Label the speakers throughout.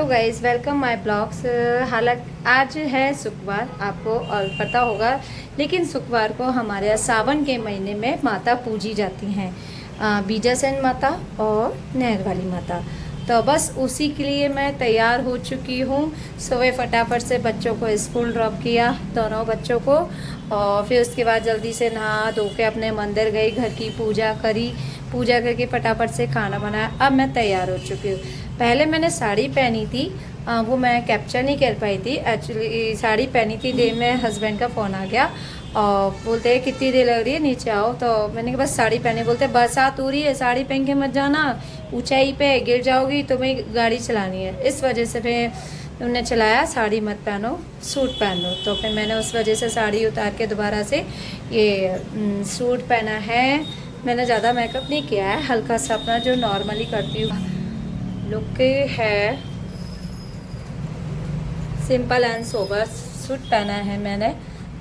Speaker 1: Guys, welcome my blogs. हालांकि आज है शुक्रवार, आपको और पता होगा, लेकिन शुक्रवार को हमारे यहाँ सावन के महीने में माता पूजी जाती हैं, बीजासेन माता और नहर वाली माता। तो बस उसी के लिए मैं तैयार हो चुकी हूँ। सुबह फटाफट से बच्चों को स्कूल ड्रॉप किया, दोनों बच्चों को, और फिर उसके बाद जल्दी से नहा धो के अपने मंदिर गई, घर की पूजा करी, पूजा करके फटाफट से खाना बनाया। अब मैं तैयार हो चुकी हूँ। पहले मैंने साड़ी पहनी थी, वो मैं कैप्चर नहीं कर पाई थी। एक्चुअली साड़ी पहनी थी, देर में हस्बैंड का फ़ोन आ गया और बोलते हैं कितनी देर लग रही है, नीचे आओ। तो मैंने कहा बस साड़ी पहने। बोलते बरसात हो रही है, साड़ी पहन के मत जाना, ऊंचाई पे गिर जाओगी, तुम्हें गाड़ी चलानी है। इस वजह से फिर उन्होंने चलाया साड़ी मत पहनो, सूट पहन लो। तो फिर मैंने उस वजह से साड़ी उतार के दोबारा से ये सूट पहना है। मैंने ज़्यादा मेकअप नहीं किया है, हल्का सा अपना जो नॉर्मली करती हूँ लुक है, सिंपल एंड सोबर सूट पहना है मैंने।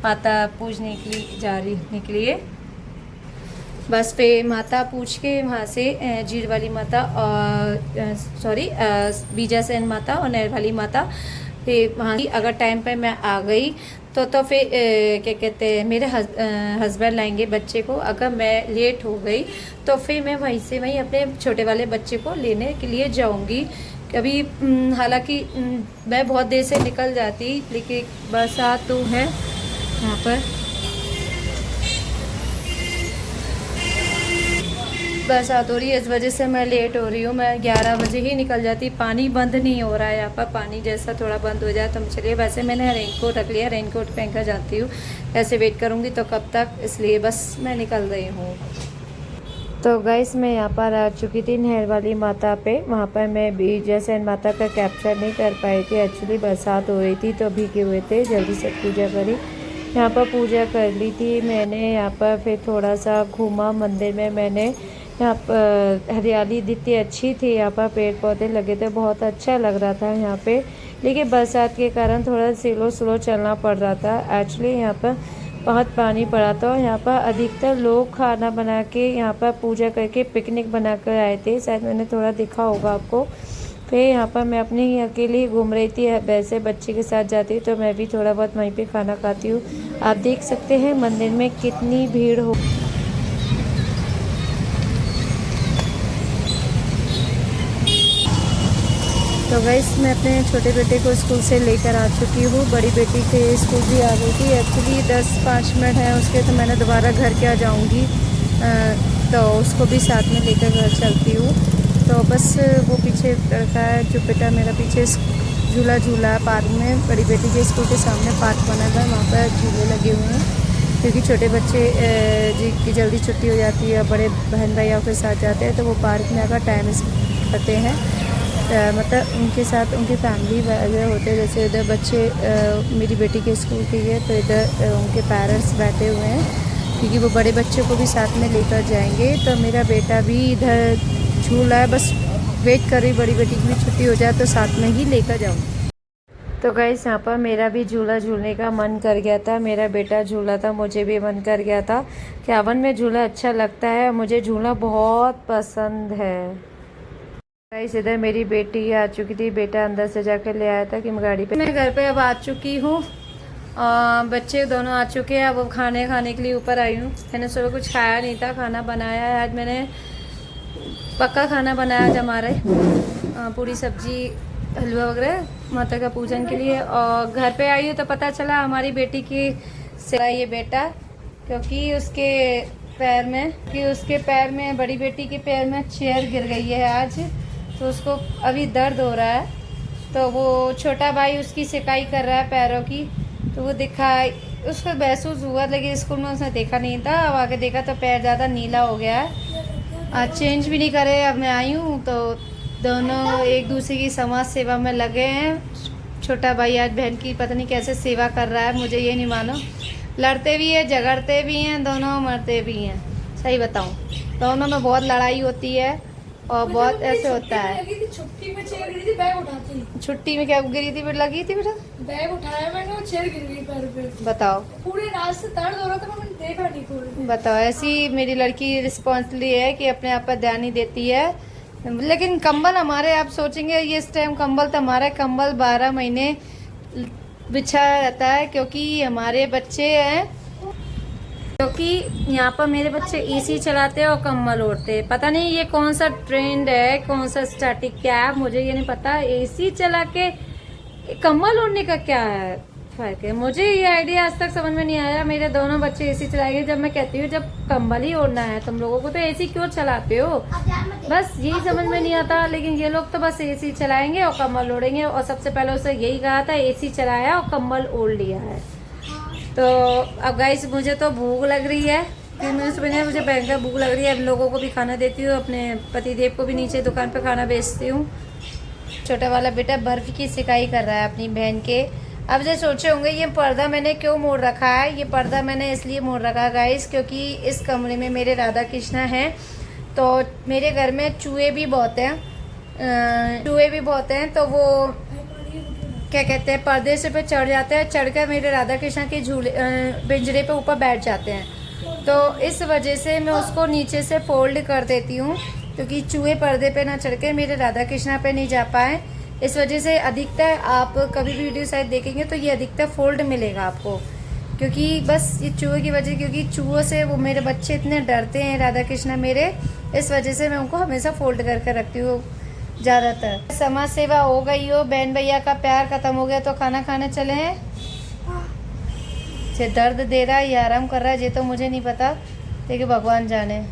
Speaker 1: माता पूजने के लिए जा रही के लिए बस पे माता पूछ के वहाँ से जीर वाली माता और सॉरी बीजासेन माता और नहर वाली माता, फिर वहाँ की अगर टाइम पे मैं आ गई तो फिर क्या कहते हैं, मेरे हस्बैंड लाएंगे बच्चे को। अगर मैं लेट हो गई तो फिर मैं वहीं से वहीं अपने छोटे वाले बच्चे को लेने के लिए जाऊंगी। कभी हालांकि मैं बहुत देर से निकल जाती, लेकिन बरसात तो है यहाँ पर, बरसात हो रही है, इस वजह से मैं लेट हो रही हूँ। मैं 11 बजे ही निकल जाती। पानी बंद नहीं हो रहा है यहाँ पर, पानी जैसा थोड़ा बंद हो जाए तो हम चलिए। वैसे मैंने रेनकोट रख लिया, रेनकोट पहन कर जाती हूँ, ऐसे वेट करूँगी तो कब तक, इसलिए बस मैं निकल रही हूँ। तो गाइस, मैं यहाँ पर आ चुकी थी नहर वाली माता पे। वहाँ पर मैं बीजासेन माता का कैप्चर नहीं कर पाई थी, एक्चुअली बरसात हो रही थी तो भीगे हुए थे। जल्दी से पूजा करी, यहाँ पर पूजा कर ली थी मैंने। यहाँ पर फिर थोड़ा सा घूमा मंदिर में। मैंने यहाँ पर हरियाली इतनी अच्छी थी, यहाँ पर पेड़ पौधे लगे थे, बहुत अच्छा लग रहा था यहाँ पे। लेकिन बरसात के कारण थोड़ा स्लो चलना पड़ रहा था। एक्चुअली यहाँ पर बहुत पानी पड़ा था और यहाँ पर अधिकतर लोग खाना बना के यहाँ पर पूजा करके पिकनिक बना कर आए थे, शायद मैंने थोड़ा दिखा होगा आपको। फिर यहाँ पर मैं अपनी अकेली घूम रही थी, वैसे बच्चे के साथ जाती तो मैं भी थोड़ा बहुत वहीं पे खाना खाती हूँ। आप देख सकते हैं मंदिर में कितनी भीड़ हो। तो गाइस, मैं अपने छोटे बेटे को स्कूल से लेकर आ चुकी हूँ। बड़ी बेटी के स्कूल भी आ गई थी। एक्चुअली 10-5 मिनट है उसके, तो मैंने दोबारा घर क्या जाऊँगी, तो उसको भी साथ में लेकर घर चलती हूँ। तो बस वो पीछे लड़का है जो बेटा मेरा, पीछे झूला है पार्क में। बड़ी बेटी के स्कूल के सामने पार्क बना था, वहाँ पर झूले लगे हुए हैं, क्योंकि छोटे बच्चे जी की जल्दी छुट्टी हो जाती है, बड़े बहन भैया के साथ जाते हैं तो वो पार्क में अगर टाइम स्पेंड करते हैं, मतलब उनके साथ उनकी फैमिली वगैरह होते हैं। जैसे इधर बच्चे मेरी बेटी के स्कूल के लिए, तो इधर उनके पेरेंट्स बैठे हुए हैं, क्योंकि वो बड़े बच्चों को भी साथ में लेकर जाएंगे। तो मेरा बेटा भी इधर झूल रहा है, बस वेट कर रही बड़ी बेटी की भी छुट्टी हो जाए तो साथ में ही लेकर जाऊँ। तो गाइस, यहाँ पर मेरा भी झूला झूलने का मन कर गया था। मेरा बेटा झूला था, मुझे भी मन कर गया था कि सावन में झूला अच्छा लगता है, मुझे झूला बहुत पसंद है। गाइस, इधर मेरी बेटी आ चुकी थी, बेटा अंदर से जाकर ले आया था कि मैं गाड़ी पे। मैं घर पे अब आ चुकी हूँ, बच्चे दोनों आ चुके हैं। अब वो खाने के लिए ऊपर आई हूँ। मैंने सुबह कुछ खाया नहीं था, खाना बनाया है आज मैंने, पक्का खाना बनाया आज हमारे, पूरी सब्जी हलवा वगैरह माता का पूजन के लिए। और घर पे आई हूँ तो पता चला हमारी बेटी की सेवा ये बेटा, क्योंकि उसके पैर में बड़ी बेटी के पैर में चेयर गिर गई है आज, तो उसको अभी दर्द हो रहा है। तो वो छोटा भाई उसकी सिकाई कर रहा है पैरों की, तो वो उसको महसूस हुआ, लेकिन स्कूल में उसने देखा नहीं था। अब आके देखा तो पैर ज़्यादा नीला हो गया है। आज चेंज भी नहीं करे, अब मैं आई हूँ तो दोनों एक दूसरे की समाज सेवा में लगे हैं। छोटा भाई आज बहन की पता नहीं कैसे सेवा कर रहा है, मुझे ये नहीं मानो। लड़ते भी है, झगड़ते भी हैं, दोनों मरते भी हैं। सही बताऊँ, दोनों में बहुत लड़ाई होती है और बहुत ऐसे होता है।
Speaker 2: छुट्टी में चेयर गिरी थी, बैग उठाती।
Speaker 1: छुट्टी में क्या गिरी थी, लगी थी बेटा?
Speaker 2: बैग उठाया मैंने और चेयर गिर गई पैर पे।
Speaker 1: बताओ,
Speaker 2: पूरे रात से दर्द हो रहा था, मैंने देखा नहीं कोई।
Speaker 1: बताओ। ऐसी मेरी लड़की रिस्पॉन्सिबली है कि अपने आप पर ध्यान नहीं देती है, लेकिन कंबल हमारे, आप सोचेंगे ये इस टाइम कंबल तो हमारा कंबल 12 महीने बिछा रहता है, क्योंकि हमारे बच्चे हैं, क्योंकि यहाँ पर मेरे बच्चे एसी चलाते हैं और कंबल ओढ़ते हैं। पता नहीं ये कौन सा ट्रेंड है, कौन सा स्टैटिक क्या है, मुझे ये नहीं पता। एसी चला के कंबल ओढ़ने का क्या है फर्क है, मुझे ये आइडिया आज तक समझ में नहीं आया। मेरे दोनों बच्चे एसी चलाएंगे, जब मैं कहती हूँ जब कंबल ही ओढ़ना है तुम लोगों को तो एसी क्यों चलाते हो, बस यही समझ में नहीं आता। लेकिन ये लोग तो बस एसी चलाएंगे और कंबल ओढ़ेंगे, और सबसे पहले उसे यही कहा था एसी चलाया और कंबल ओढ़ लिया है। तो अब गाइस मुझे तो भूख लग रही है, 3 मिनट से पहले मुझे भयंकर भूख लग रही है। अब लोगों को भी खाना देती हूँ, अपने पतिदेव को भी नीचे दुकान पे खाना बेचती हूँ। छोटा वाला बेटा बर्फ़ी की सिकाई कर रहा है अपनी बहन के। अब जो सोचे होंगे ये पर्दा मैंने क्यों मोड़ रखा है, ये पर्दा मैंने इसलिए मोड़ रखा है गाइस, क्योंकि इस कमरे में मेरे राधा कृष्णा हैं, तो मेरे घर में चूहे भी बहुत हैं, तो वो क्या कहते हैं पर्दे से पे चढ़ जाते हैं, चढ़कर मेरे राधा कृष्णा के झूले पिंजरे पे ऊपर बैठ जाते हैं। तो इस वजह से मैं उसको नीचे से फोल्ड कर देती हूँ, क्योंकि चूहे पर्दे पे ना चढ़ के मेरे राधा कृष्णा पे नहीं जा पाए। इस वजह से अधिकतर आप कभी भी वीडियो शायद देखेंगे तो ये अधिकतर फोल्ड मिलेगा आपको, क्योंकि बस ये चूहे की वजह, क्योंकि चूहों से वो मेरे बच्चे इतने डरते हैं राधा कृष्णा मेरे, इस वजह से मैं उनको हमेशा फोल्ड करके रखती हूँ ज़्यादातर। समाज सेवा हो गई हो, बहन भैया का प्यार ख़त्म हो गया तो खाना खाने चले हैं। ये दर्द दे रहा है या आराम कर रहा है ये तो मुझे नहीं पता, लेकिन भगवान जाने।